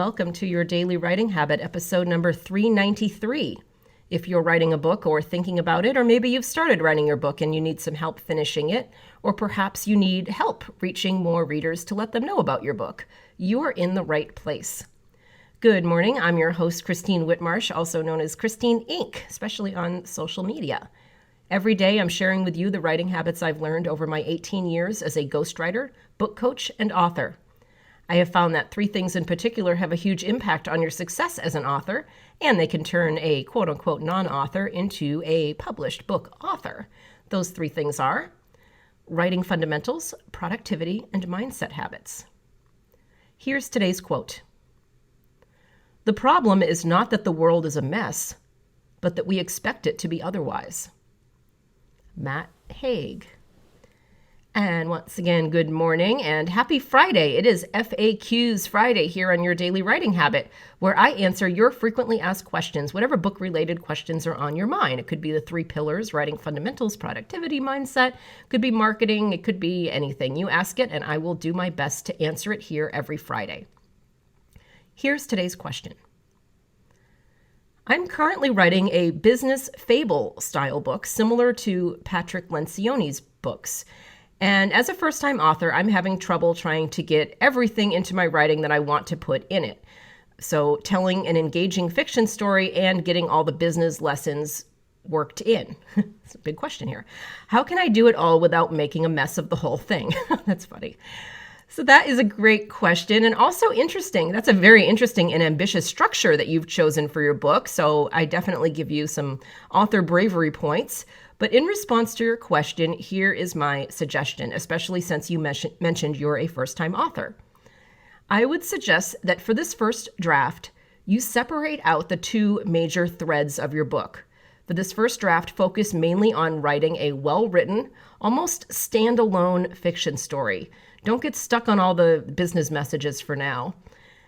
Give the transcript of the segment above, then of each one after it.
welcome to your Daily Writing Habit, episode number 393. If you're writing a book or thinking about it, or maybe you've started writing your book and you need some help finishing it, or perhaps you need help reaching more readers to let them know about your book, you're in the right place. Good morning, I'm your host, Christine Whitmarsh, also known as Christine Inc., especially on social media. Every day I'm sharing with you the writing habits I've learned over my 18 years as a ghostwriter, book coach, and author. I have found that three things in particular have a huge impact on your success as an author, and they can turn a quote-unquote non-author into a published book author. Those three things are writing fundamentals, productivity, and mindset habits. Here's today's quote. "The problem is not that the world is a mess, but that we expect it to be otherwise." Matt Haig. And once again, good morning and happy Friday. It is FAQs Friday here on your Daily Writing Habit, where I answer your frequently asked questions, whatever book-related questions are on your mind. It could be the three pillars, writing fundamentals, productivity, mindset. It could be marketing. It could be anything. You ask it, and I will do my best to answer it here every Friday. Here's today's question. I'm currently writing a business fable-style book similar to Patrick Lencioni's books. And as a first-time author, I'm having trouble trying to get everything into my writing that I want to put in it. So telling an engaging fiction story and getting all the business lessons worked in. It's a big question here. How can I do it all without making a mess of the whole thing? That's funny. So that is a great question and also interesting. That's a very interesting and ambitious structure that you've chosen for your book. So I definitely give you some author bravery points. But in response to your question, here is my suggestion, especially since you mentioned you're a first-time author. I would suggest that for this first draft, you separate out the two major threads of your book. For this first draft, focus mainly on writing a well-written, almost standalone fiction story. Don't get stuck on all the business messages for now.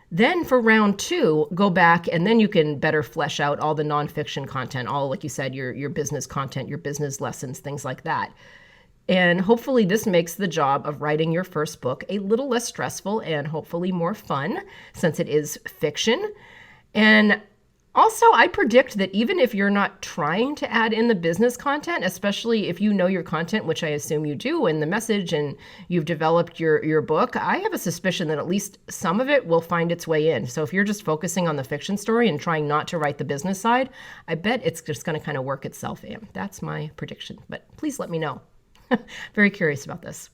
Then for round two, go back and then you can better flesh out all the nonfiction content, all, like you said, your business content, your business lessons, things like that. And hopefully this makes the job of writing your first book a little less stressful and hopefully more fun since it is fiction. And also, I predict that even if you're not trying to add in the business content, especially if you know your content, which I assume you do, and the message, and you've developed your book, I have a suspicion that at least some of it will find its way in. So if you're just focusing on the fiction story and trying not to write the business side, I bet it's just going to kind of work itself in. That's my prediction, but please let me know. Very curious about this.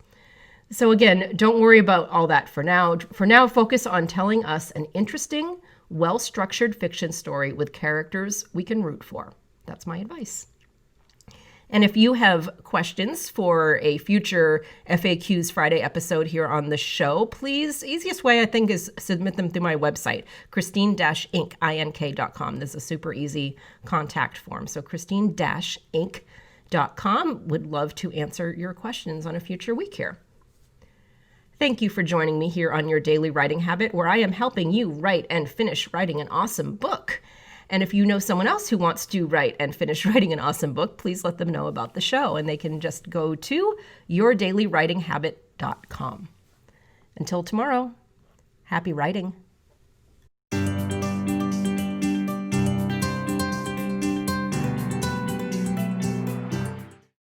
So again, don't worry about all that for now. For now, focus on telling us an interesting, well-structured fiction story with characters we can root for. That's my advice. And if you have questions for a future FAQs Friday episode here on the show, please, easiest way I think is submit them through my website, christine-inc.com. This is a super easy contact form. So christine-inc.com. Would love to answer your questions on a future week here. Thank you for joining me here on your Daily Writing Habit, where I am helping you write and finish writing an awesome book. And if you know someone else who wants to write and finish writing an awesome book, please let them know about the show, and they can just go to yourdailywritinghabit.com. Until tomorrow, happy writing.